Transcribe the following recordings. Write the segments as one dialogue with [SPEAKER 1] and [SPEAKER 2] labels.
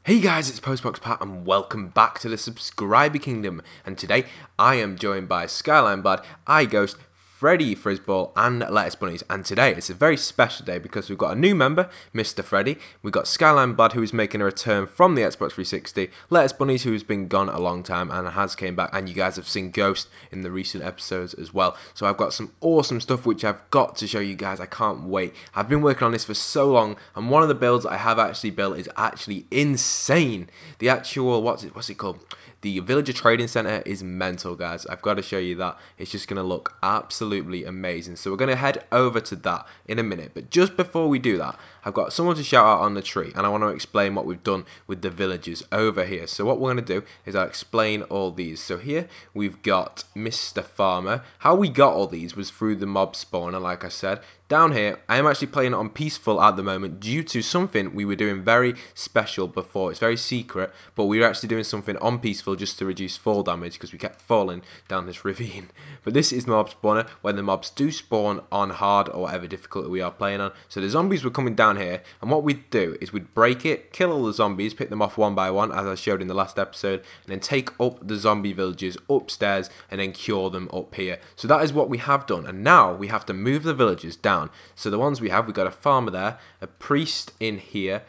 [SPEAKER 1] Hey guys, it's Postbox Pat and welcome back to the Subscriber Kingdom, and today I am joined by Skyline Bad, iGhost, Freddy Frizzball and Lettuce Bunnies, and today it's a very special day because we've got a new member, Mr. Freddy, we've got Skyline Bad who is making a return from the Xbox 360, Lettuce Bunnies who's been gone a long time and has came back, and you guys have seen Ghost in the recent episodes as well, so I've got some awesome stuff which I've got to show you guys. I can't wait. I've been working on this for so long, and one of the builds I have actually built is actually insane. The actual, what's it called? The Villager Trading Center is mental, guys. I've got to show you that. It's just going to look absolutely amazing. So we're going to head over to that in a minute. But just before we do that, I've got someone to shout out on the tree. And I want to explain what we've done with the villagers over here. So what we're going to do is I'll explain all these. So here we've got Mr. Farmer. How we got all these was through the mob spawner, like I said. Down here, I am actually playing it on peaceful at the moment due to something we were doing very special before. It's very secret, but we were actually doing something on peaceful just to reduce fall damage because we kept falling down this ravine. But this is the mob spawner when the mobs do spawn on hard or whatever difficulty we are playing on. So the zombies were coming down here, and what we'd do is we'd break it, kill all the zombies, pick them off one by one as I showed in the last episode, and then take up the zombie villagers upstairs and then cure them up here. So that is what we have done, and now we have to move the villagers down. So the ones we've got a farmer there, a priest in here,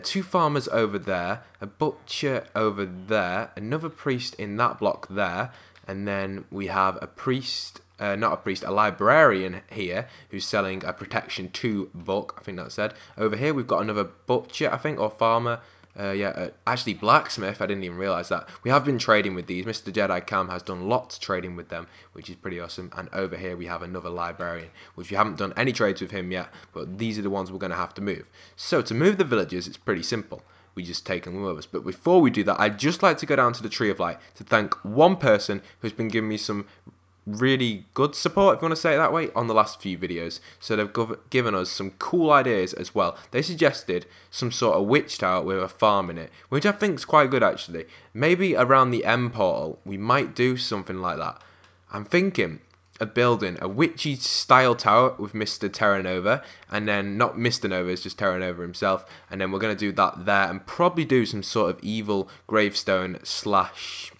[SPEAKER 1] two farmers over there, a butcher over there, another priest in that block there, and then we have a priest, a librarian here who's selling a Protection 2 book, I think that said. Over here we've got another butcher, I think, or farmer. Actually blacksmith, I didn't even realise that. We have been trading with these. Mr. Jedi Cam has done lots of trading with them, which is pretty awesome. And over here we have another librarian, which we haven't done any trades with him yet, but these are the ones we're going to have to move. So to move the villagers, it's pretty simple. We just take them with us. But before we do that, I'd just like to go down to the Tree of Light to thank one person who's been giving me some really good support, if you want to say it that way, on the last few videos. So they've given us some cool ideas as well. They suggested some sort of witch tower with a farm in it, which I think is quite good actually. Maybe around the end portal we might do something like that. I'm thinking of building a witchy style tower with Mr. Terra Nova, and then not Mr. Nova, it's just Terra Nova himself, and then we're going to do that there and probably do some sort of evil gravestone slash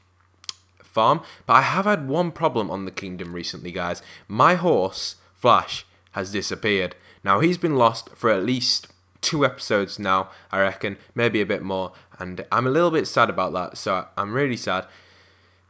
[SPEAKER 1] farm. But I have had one problem on the kingdom recently, guys. My horse Flash has disappeared. Now he's been lost for at least 2 episodes now, I reckon, maybe a bit more, and I'm a little bit sad about that. So I'm really sad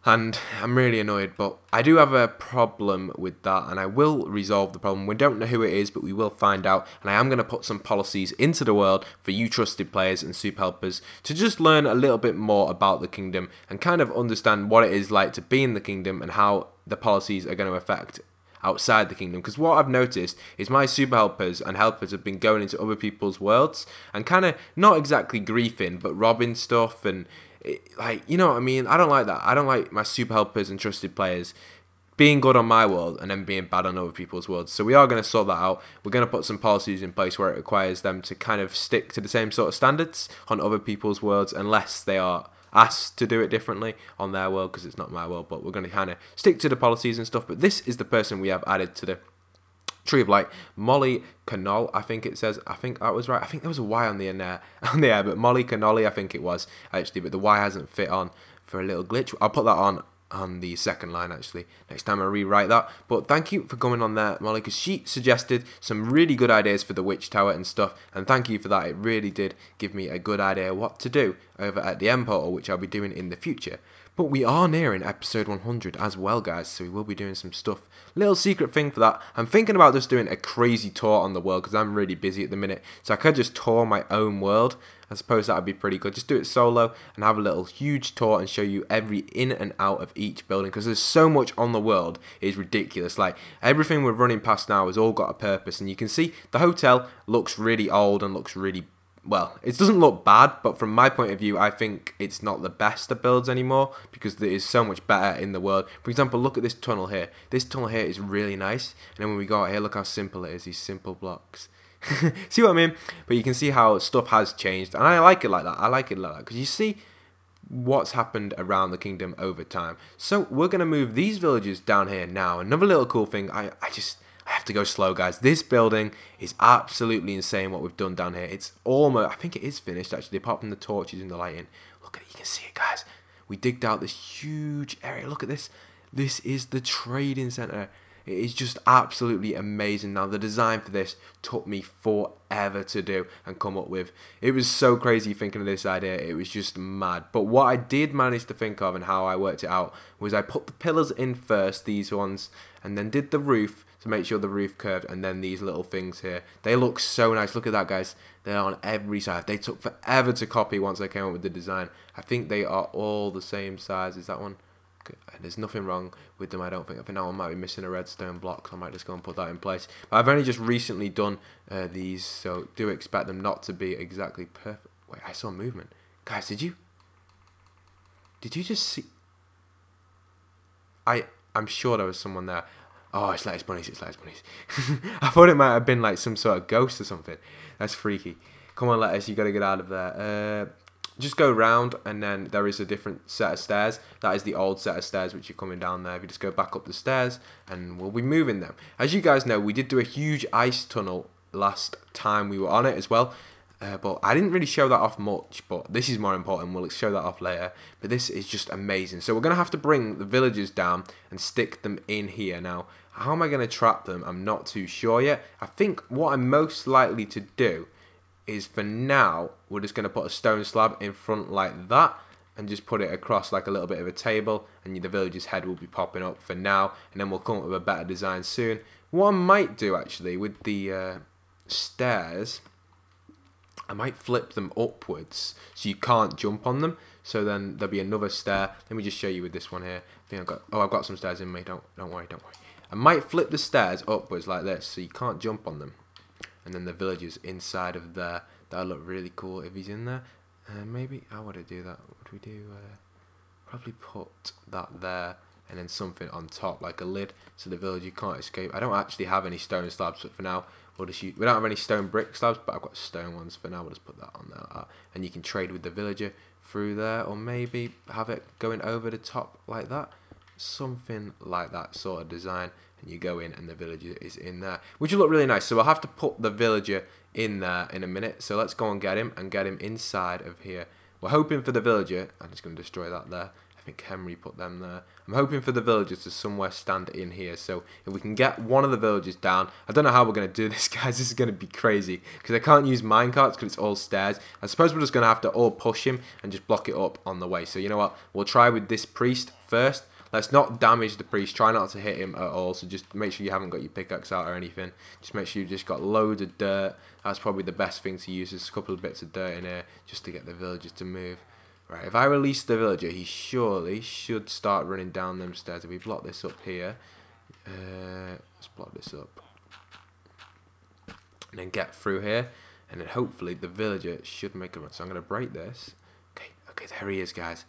[SPEAKER 1] and I'm really annoyed, but I do have a problem with that, and I will resolve the problem. We don't know who it is, but we will find out, and I am going to put some policies into the world for you trusted players and super helpers to just learn a little bit more about the kingdom and kind of understand what it is like to be in the kingdom and how the policies are going to affect outside the kingdom. Because what I've noticed is my super helpers and helpers have been going into other people's worlds and kind of not exactly griefing, but robbing stuff and like, you know what I mean? I don't like that. I don't like my super helpers and trusted players being good on my world and then being bad on other people's worlds. So we are going to sort that out. We're going to put some policies in place where it requires them to kind of stick to the same sort of standards on other people's worlds unless they are asked to do it differently on their world, because it's not my world. But we're going to kind of stick to the policies and stuff. But this is the person we have added to the Tree of Light, Molly Canol, I think it says. I think that was right. I think there was a Y on the air, but Molly Canoli, I think it was actually, but the Y hasn't fit on for a little glitch. I'll put that on the second line actually next time I rewrite that. But thank you for coming on there, Molly, because she suggested some really good ideas for the witch tower and stuff, and thank you for that. It really did give me a good idea what to do over at the end portal, which I'll be doing in the future. But we are nearing episode 100 as well, guys, so we will be doing some stuff. Little secret thing for that. I'm thinking about just doing a crazy tour on the world because I'm really busy at the minute. So I could just tour my own world. I suppose that would be pretty good. Just do it solo and have a little huge tour and show you every in and out of each building, because there's so much on the world. It's ridiculous. Like, everything we're running past now has all got a purpose. And you can see the hotel looks really old and looks really, well, it doesn't look bad, but from my point of view, I think it's not the best of builds anymore because there is so much better in the world. For example, look at this tunnel here. This tunnel here is really nice. And then when we go out here, look how simple it is, these simple blocks. See what I mean? But you can see how stuff has changed, and I like it like that. I like it like that because you see what's happened around the kingdom over time. So we're going to move these villages down here now. Another little cool thing, I have to go slow, guys. This building is absolutely insane what we've done down here. It's almost, I think it is finished actually, apart from the torches and the lighting. Look at it, you can see it, guys. We digged out this huge area. Look at this. This is the trading center. It is just absolutely amazing. Now, the design for this took me forever to do and come up with. It was so crazy thinking of this idea. It was just mad. But what I did manage to think of and how I worked it out was I put the pillars in first, these ones, and then did the roof to make sure the roof curved, and then these little things here. They look so nice. Look at that, guys. They're on every side. They took forever to copy once I came up with the design. I think they are all the same size. Is that one? There's nothing wrong with them, I don't think. I think that one might be missing a redstone block, so I might just go and put that in place. But I've only just recently done these, so do expect them not to be exactly perfect. Wait, I saw movement. Guys, did you just see? I'm sure there was someone there. Oh, it's Lettuce Bunnies, it's Lettuce Bunnies. I thought it might have been like some sort of ghost or something. That's freaky. Come on, Lettuce, you got to get out of there. Just go round, and then there is a different set of stairs. That is the old set of stairs which are coming down there. If you just go back up the stairs, and we'll be moving them. As you guys know, we did do a huge ice tunnel last time we were on it as well. But I didn't really show that off much, but this is more important. We'll show that off later. But this is just amazing. So we're going to have to bring the villagers down and stick them in here. Now, how am I going to trap them? I'm not too sure yet. I think what I'm most likely to do is, for now, we're just going to put a stone slab in front like that and just put it across like a little bit of a table, and the villager's head will be popping up for now, and then we'll come up with a better design soon. What I might do actually with the stairs, I might flip them upwards so you can't jump on them, so then there'll be another stair. Let me just show you with this one here. I think I've got some stairs in me. Don't worry. I might flip the stairs upwards like this so you can't jump on them. And then the villager's inside of there. That'll look really cool if he's in there. Maybe, how would I do that? What would we do? Probably put that there, and then something on top, like a lid, so the villager can't escape. I don't actually have any stone slabs, but for now, we'll just use, we don't have any stone brick slabs, but I've got stone ones for now. We'll just put that on there. And you can trade with the villager through there, or maybe have it going over the top like that. Something like that sort of design. And you go in and the villager is in there, which will look really nice. So we'll have to put the villager in there in a minute. So let's go and get him inside of here. We're hoping for the villager. I'm just going to destroy that there. I think Henry put them there. I'm hoping for the villagers to somewhere stand in here. So if we can get one of the villagers down, I don't know how we're going to do this, guys. This is going to be crazy because I can't use minecarts because it's all stairs. I suppose we're just going to have to all push him and just block it up on the way. So you know what? We'll try with this priest first. Let's not damage the priest. Try not to hit him at all. So just make sure you haven't got your pickaxe out or anything. Just make sure you've just got loads of dirt. That's probably the best thing to use. There's a couple of bits of dirt in here just to get the villagers to move. Right, if I release the villager, he surely should start running down them stairs. If we block this up here, let's block this up. And then get through here. And then hopefully the villager should make a run. So I'm going to break this. Okay, there he is, guys.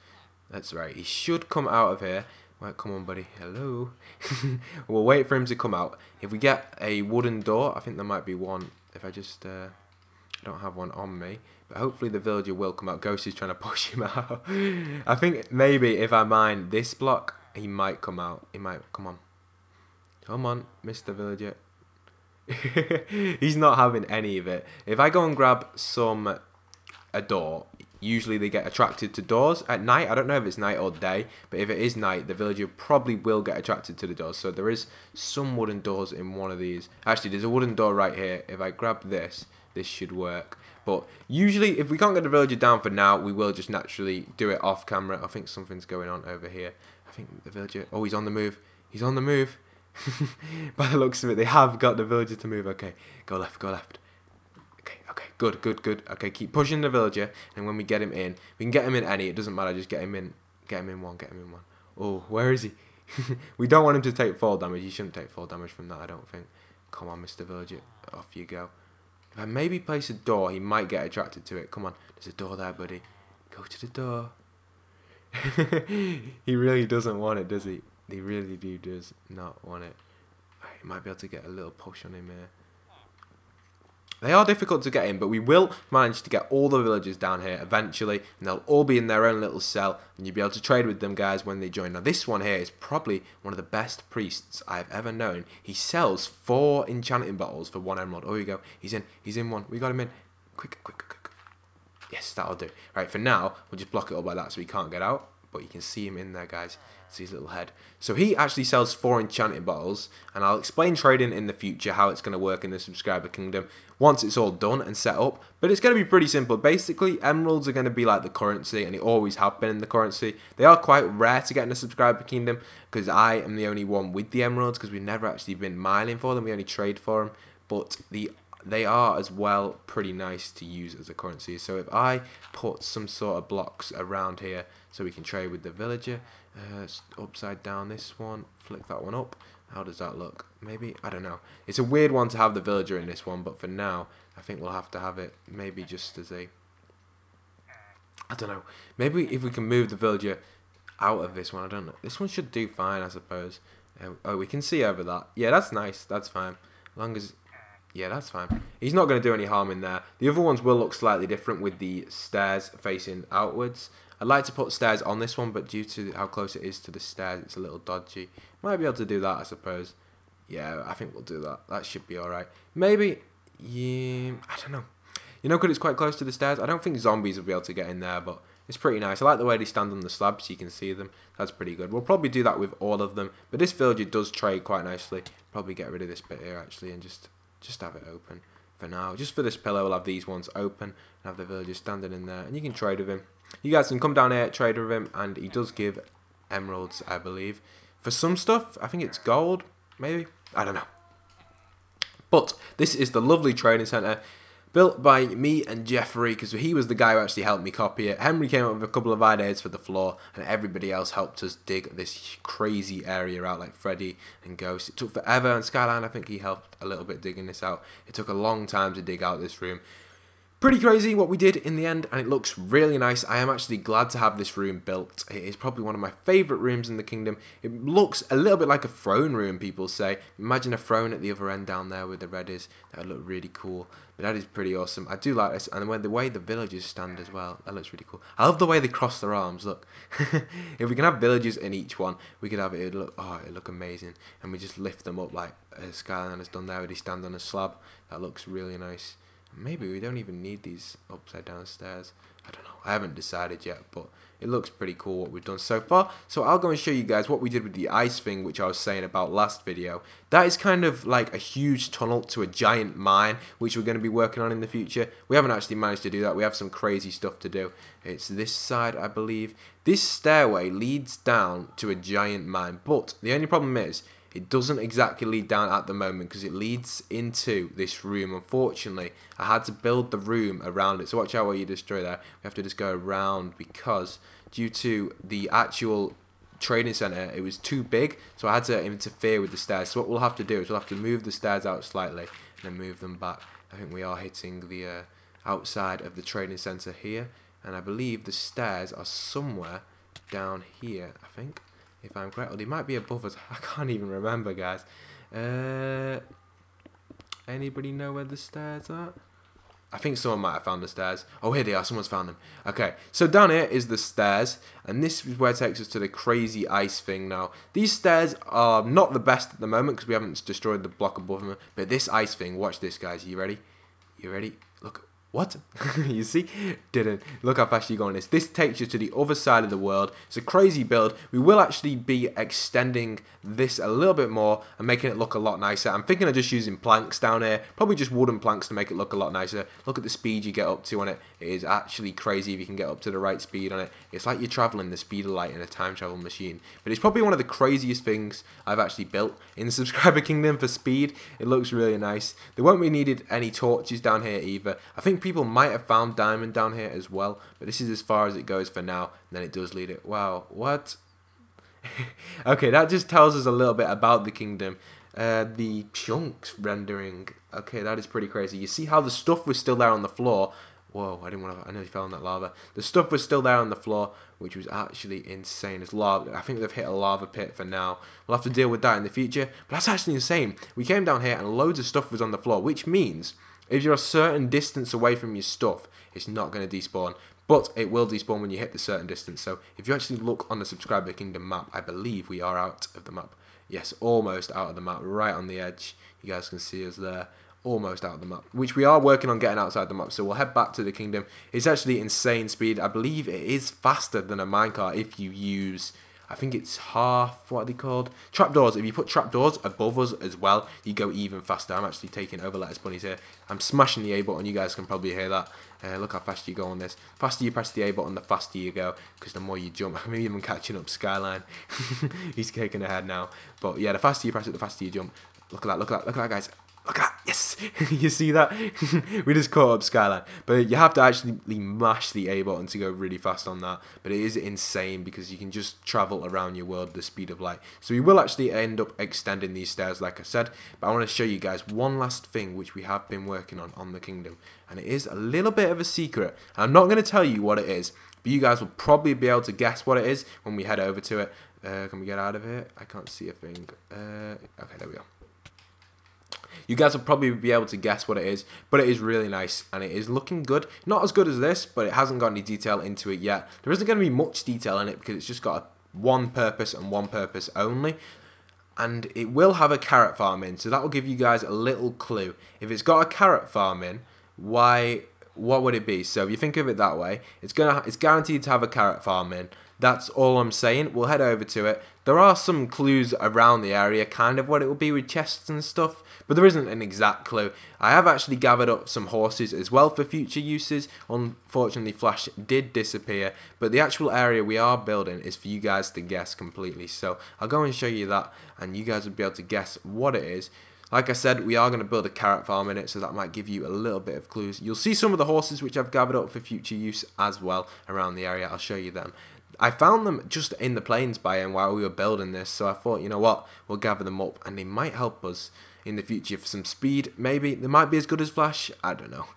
[SPEAKER 1] That's right. He should come out of here. Right, come on, buddy. Hello. We'll wait for him to come out. If we get a wooden door, I think there might be one. If I just, I don't have one on me. But hopefully the villager will come out. Ghost is trying to push him out. I think maybe if I mine this block, he might come out. He might. Come on. Come on, Mr. Villager. He's not having any of it. If I go and grab a door, usually they get attracted to doors at night. I don't know if it's night or day, but if it is night, the villager probably will get attracted to the doors. So there is some wooden doors in one of these. Actually, there's a wooden door right here. If I grab this, this should work. But usually, if we can't get the villager down for now, we will just naturally do it off camera. I think something's going on over here. I think the villager... Oh, he's on the move. He's on the move. By the looks of it, they have got the villager to move. Okay, go left, go left. Okay, good. Okay, keep pushing the villager, and when we get him in, we can get him in any, it doesn't matter, just get him in one. Oh, where is he? We don't want him to take fall damage. He shouldn't take fall damage from that, I don't think. Come on, Mr. Villager, off you go. If I maybe place a door, he might get attracted to it. Come on, there's a door there, buddy. Go to the door. He really doesn't want it, does he? He really does not want it. Right, he might be able to get a little push on him here. They are difficult to get in, but we will manage to get all the villagers down here eventually, and they'll all be in their own little cell, and you'll be able to trade with them guys when they join. Now this one here is probably one of the best priests I've ever known. He sells 4 enchanting bottles for 1 emerald. Oh, here we go. He's in one. We got him in. Quick. Yes, that'll do. Right, for now, we'll just block it all by that so he can't get out, but you can see him in there, guys. See his little head. So he actually sells 4 enchanting bottles, and I'll explain trading in the future, how it's going to work in the subscriber kingdom once it's all done and set up. But it's going to be pretty simple. Basically, emeralds are going to be like the currency, and they always have been in the currency. They are quite rare to get in the subscriber kingdom, because I am the only one with the emeralds, because we've never actually been mining for them. We only trade for them. But they are as well pretty nice to use as a currency. So if I put some sort of blocks around here so we can trade with the villager, upside down this one, flick that one up. How does that look? Maybe, I don't know. It's a weird one to have the villager in this one, but for now, I think we'll have to have it maybe just as a, I don't know. Maybe if we can move the villager out of this one, I don't know. This one should do fine, I suppose. Oh, we can see over that. Yeah, that's nice. That's fine. As long as, yeah, that's fine. He's not going to do any harm in there. The other ones will look slightly different with the stairs facing outwards. I'd like to put stairs on this one, but due to how close it is to the stairs, it's a little dodgy. Might be able to do that, I suppose. Yeah, I think we'll do that. That should be alright. Maybe, yeah, I don't know. You know, because it's quite close to the stairs, I don't think zombies will be able to get in there, but it's pretty nice. I like the way they stand on the slab so you can see them. That's pretty good. We'll probably do that with all of them, but this villager does trade quite nicely. Probably get rid of this bit here, actually, and just have it open for now. Just for this pillar, we'll have these ones open and have the villagers standing in there, and you can trade with him. You guys can come down here, trade with him, and he does give emeralds, I believe. For some stuff, I think it's gold, maybe? I don't know. But this is the lovely trading centre built by me and Jeffrey, because he was the guy who actually helped me copy it. Henry came up with a couple of ideas for the floor, and everybody else helped us dig this crazy area out, like Freddy and Ghost. It took forever, and Skyline, I think he helped a little bit digging this out. It took a long time to dig out this room. Pretty crazy what we did in the end, and it looks really nice. I am actually glad to have this room built. It is probably one of my favourite rooms in the kingdom. It looks a little bit like a throne room, people say. Imagine a throne at the other end down there where the red is. That would look really cool. But that is pretty awesome. I do like this, and the way the villagers stand as well. That looks really cool. I love the way they cross their arms, look. If we can have villagers in each one, we could have it, it'd look amazing. And we just lift them up like Skyline has done there, where they stand on a slab. That looks really nice. Maybe we don't even need these upside down stairs. I don't know. I haven't decided yet, but it looks pretty cool what we've done so far. So I'll go and show you guys what we did with the ice thing, which I was saying about last video. That is kind of like a huge tunnel to a giant mine, which we're going to be working on in the future. We haven't actually managed to do that. We have some crazy stuff to do. It's this side, I believe. This stairway leads down to a giant mine, but the only problem is, it doesn't exactly lead down at the moment because it leads into this room. Unfortunately, I had to build the room around it. So watch out what you destroy there. We have to just go around because due to the actual trading center, it was too big. So I had to interfere with the stairs. So what we'll have to do is we'll have to move the stairs out slightly and then move them back. I think we are hitting the outside of the trading center here. And I believe the stairs are somewhere down here, I think. If I'm correct, or they might be above us. I can't even remember, guys. Anybody know where the stairs are? I think someone might have found the stairs. Oh, here they are. Someone's found them. Okay, so down here is the stairs, and this is where it takes us to the crazy ice thing now. These stairs are not the best at the moment because we haven't destroyed the block above them. But this ice thing, watch this, guys. You ready? You ready? Look. What? You see? Didn't. Look how fast you go on this. This takes you to the other side of the world. It's a crazy build. We will actually be extending this a little bit more and making it look a lot nicer. I'm thinking of just using planks down here. Probably just wooden planks to make it look a lot nicer. Look at the speed you get up to on it. It is actually crazy if you can get up to the right speed on it. It's like you're traveling the speed of light in a time travel machine. But it's probably one of the craziest things I've actually built in the subscriber kingdom for speed. It looks really nice. There won't be needed any torches down here either. I think people might have found diamond down here as well, but this is as far as it goes for now. And then it does lead it. Wow, what? Okay, that just tells us a little bit about the kingdom. The chunks rendering. Okay, that is pretty crazy. You see how the stuff was still there on the floor. Whoa, I nearly fell in that lava. The stuff was still there on the floor, which was actually insane. It's lava. I think they've hit a lava pit for now. We'll have to deal with that in the future, but that's actually insane. We came down here and loads of stuff was on the floor, which means If you're a certain distance away from your stuff, it's not going to despawn. But it will despawn when you hit the certain distance. So if you actually look on the Subscriber Kingdom map, I believe we are out of the map. Yes, almost out of the map, right on the edge. You guys can see us there. Almost out of the map, which we are working on getting outside the map. So we'll head back to the kingdom. It's actually insane speed. I believe it is faster than a minecart if you use, I think it's half, what are they called? Trapdoors. If you put trapdoors above us as well, you go even faster. I'm actually taking over Lettuce Bunnies here. I'm smashing the A button. You guys can probably hear that. Look how fast you go on this. The faster you press the A button, the faster you go, because the more you jump. I'm even catching up Skyline. He's kicking ahead now. But yeah, the faster you press it, the faster you jump. Look at that, look at that, look at that, guys. Look at that, yes! You see that? We just caught up Skyline. But you have to actually mash the A button to go really fast on that. But it is insane because you can just travel around your world at the speed of light. So we will actually end up extending these stairs, like I said. But I want to show you guys one last thing which we have been working on the kingdom. And it is a little bit of a secret. I'm not going to tell you what it is. But you guys will probably be able to guess what it is when we head over to it. Can we get out of here? I can't see a thing. Okay, there we go. You guys will probably be able to guess what it is, but it is really nice and it is looking good. Not as good as this, but it hasn't got any detail into it yet. There isn't going to be much detail in it because it's just got one purpose and one purpose only. And it will have a carrot farm in, so that will give you guys a little clue. If it's got a carrot farm in, what would it be? So if you think of it that way, it's guaranteed to have a carrot farm in. That's all I'm saying. We'll head over to it. There are some clues around the area, kind of what it will be with chests and stuff, but there isn't an exact clue. I have actually gathered up some horses as well for future uses. Unfortunately, Flash did disappear, but the actual area we are building is for you guys to guess completely. So I'll go and show you that, and you guys will be able to guess what it is. Like I said, we are going to build a carrot farm in it, so that might give you a little bit of clues. You'll see some of the horses which I've gathered up for future use as well around the area. I'll show you them. I found them just in the plains biome while we were building this, so I thought, you know what, we'll gather them up, and they might help us in the future for some speed. Maybe they might be as good as Flash, I don't know.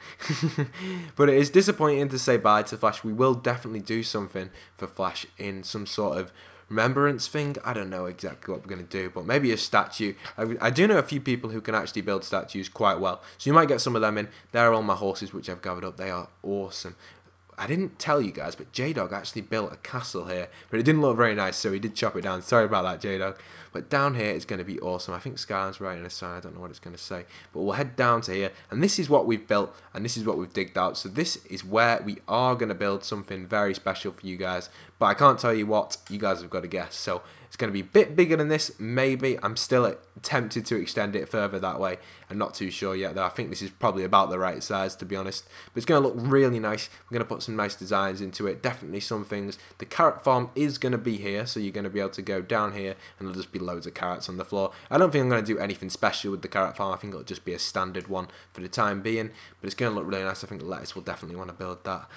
[SPEAKER 1] But it is disappointing to say bye to Flash. We will definitely do something for Flash in some sort of remembrance thing. I don't know exactly what we're going to do, but maybe a statue. I do know a few people who can actually build statues quite well, so you might get some of them in. There are all my horses which I've gathered up. They are awesome. I didn't tell you guys, but J-Dog actually built a castle here, but it didn't look very nice, so he did chop it down. Sorry about that, J-Dog. But down here is going to be awesome. I think Skyline's writing a sign. I don't know what it's going to say. But we'll head down to here, and this is what we've built, and this is what we've digged out. So this is where we are going to build something very special for you guys. But I can't tell you what. You guys have got to guess. So it's going to be a bit bigger than this, maybe. I'm still tempted to extend it further that way. I'm not too sure yet, though. I think this is probably about the right size, to be honest. But it's going to look really nice. We're going to put some nice designs into it. Definitely some things. The carrot farm is going to be here, so you're going to be able to go down here, and there'll just be loads of carrots on the floor. I don't think I'm going to do anything special with the carrot farm. I think it'll just be a standard one for the time being. But it's going to look really nice. I think Lettuce will definitely want to build that.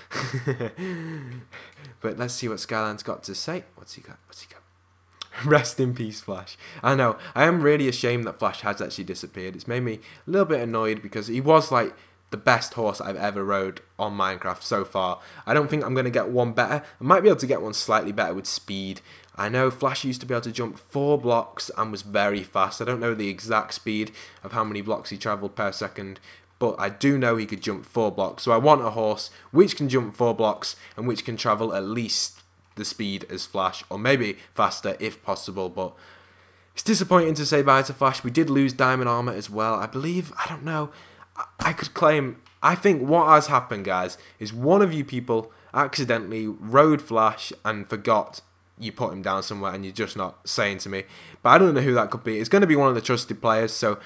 [SPEAKER 1] But let's see what Skyline's got to say. What's he got? What's he got? Rest in peace, Flash. I know, I am really ashamed that Flash has actually disappeared. It's made me a little bit annoyed because he was like the best horse I've ever rode on Minecraft so far. I don't think I'm going to get one better. I might be able to get one slightly better with speed. I know Flash used to be able to jump 4 blocks and was very fast. I don't know the exact speed of how many blocks he travelled per second, but I do know he could jump 4 blocks. So I want a horse which can jump 4 blocks and which can travel at least the speed as Flash, or maybe faster if possible. But it's disappointing to say bye to Flash. We did lose diamond armor as well, I believe. I don't know. I could claim, I think what has happened, guys, is one of you people accidentally rode Flash and forgot you put him down somewhere, and you're just not saying to me. But I don't know who that could be. It's going to be one of the trusted players, so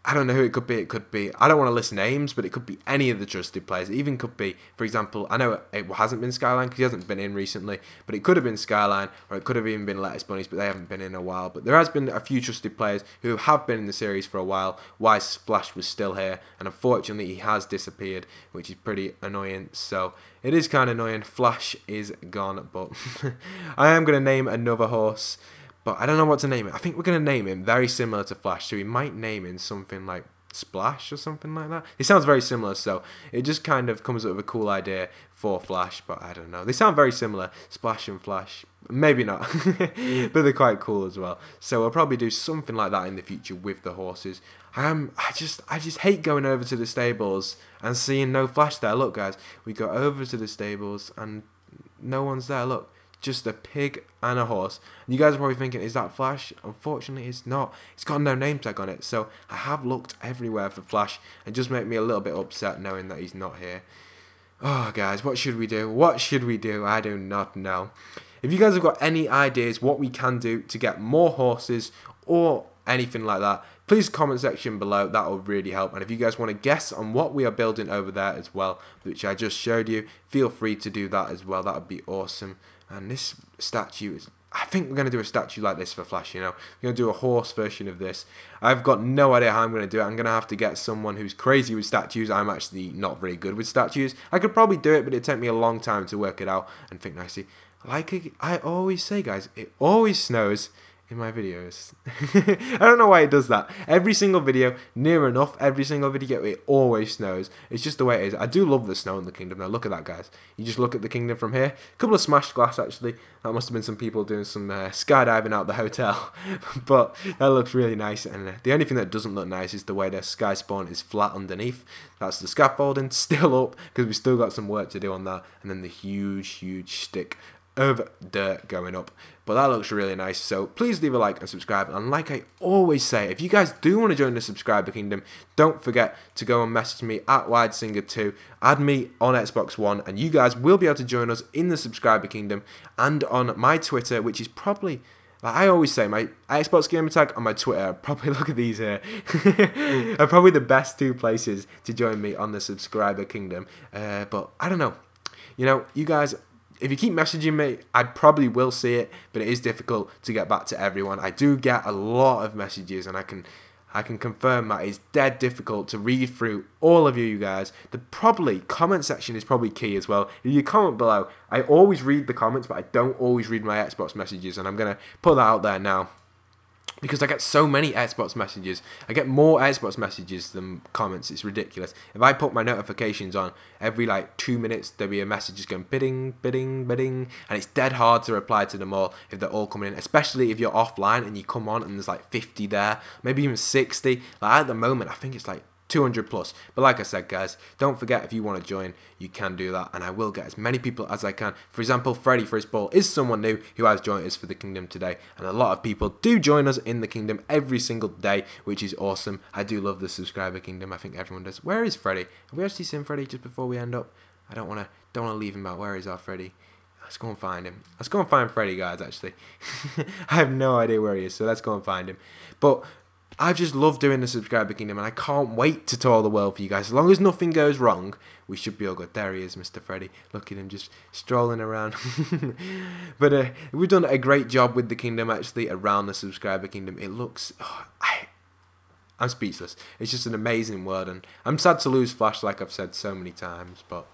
[SPEAKER 1] I don't know who it could be. It could be, I don't want to list names, but it could be any of the trusted players. It even could be, for example, I know it hasn't been Skyline because he hasn't been in recently, but it could have been Skyline, or it could have even been Lettuce Bunnies, but they haven't been in a while. But there has been a few trusted players who have been in the series for a while, while Flash was still here, and unfortunately he has disappeared, which is pretty annoying. So it is kind of annoying. Flash is gone, but I am going to name another horse. But I don't know what to name it. I think we're going to name him very similar to Flash. So we might name him something like Splash or something like that. It sounds very similar, so it just kind of comes up with a cool idea for Flash, but I don't know. They sound very similar, Splash and Flash. Maybe not, but they're quite cool as well. So I'll probably do something like that in the future with the horses. I just hate going over to the stables and seeing no Flash there. Look, guys, we go over to the stables and no one's there. Look, just a pig and a horse. And you guys are probably thinking, is that Flash? Unfortunately, it's not. It's got no name tag on it. So I have looked everywhere for Flash, and just make me a little bit upset knowing that he's not here. Oh, guys, what should we do? What should we do? I do not know. If you guys have got any ideas what we can do to get more horses or anything like that, please comment section below. That will really help. And if you guys want to guess on what we are building over there as well, which I just showed you, feel free to do that as well. That would be awesome. And this statue is, I think we're going to do a statue like this for Flash, you know. We're going to do a horse version of this. I've got no idea how I'm going to do it. I'm going to have to get someone who's crazy with statues. I'm actually not very good with statues. I could probably do it, but it'd take me a long time to work it out and think nicely. Like I always say, guys, it always snows in my videos. I don't know why it does that. Every single video, near enough, every single video, it always snows. It's just the way it is. I do love the snow in the kingdom. Now look at that, guys. You just look at the kingdom from here. A couple of smashed glass, actually. That must have been some people doing some skydiving out the hotel. But that looks really nice. And the only thing that doesn't look nice is the way the sky spawn is flat underneath. That's the scaffolding still up, because we still got some work to do on that. And then the huge stick of dirt going up, but that looks really nice. So please leave a like and subscribe, and like I always say, if you guys do want to join the subscriber kingdom, don't forget to go and message me at WideSinger2, add me on Xbox One, and you guys will be able to join us in the subscriber kingdom and on my Twitter, which is probably, like I always say, my Xbox gamer tag and my Twitter, probably, look at these here, are probably the best two places to join me on the subscriber kingdom. But I don't know, you know, you guys, if you keep messaging me, I probably will see it, but it is difficult to get back to everyone. I do get a lot of messages, and I can confirm that it's dead difficult to read through all of you guys. The comment section is probably key as well. If you comment below, I always read the comments, but I don't always read my Xbox messages, and I'm going to put that out there now, because I get so many Xbox messages. I get more Xbox messages than comments. It's ridiculous. If I put my notifications on, every like 2 minutes there'll be a message just going bidding, and it's dead hard to reply to them all if they're all coming in, especially if you're offline and you come on and there's like 50 there, maybe even 60. Like at the moment, I think it's like 200 plus. But like I said, guys, don't forget, if you want to join, you can do that, and I will get as many people as I can. For example, Freddy for his ball is someone new who has joined us for the kingdom today, and a lot of people do join us in the kingdom every single day, which is awesome. I do love the subscriber kingdom. I think everyone does. Where is Freddy? Have we actually seen Freddy just before we end up? I don't want to leave him out. Where is our Freddy? Let's go and find him. Let's go and find Freddy, guys, actually. I have no idea where he is, so let's go and find him. But I just love doing the subscriber kingdom, and I can't wait to tour the world for you guys. As long as nothing goes wrong, we should be all good. There he is, Mr. Freddy. Look at him just strolling around. But we've done a great job with the kingdom, actually, around the subscriber kingdom. It looks... Oh, I'm speechless. It's just an amazing world, and I'm sad to lose Flash, like I've said so many times, but,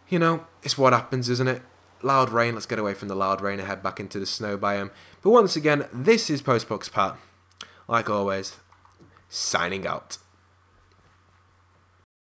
[SPEAKER 1] you know, it's what happens, isn't it? Loud rain. Let's get away from the loud rain and head back into the snow biome. But once again, this is Postbox Pat. Like always, signing out.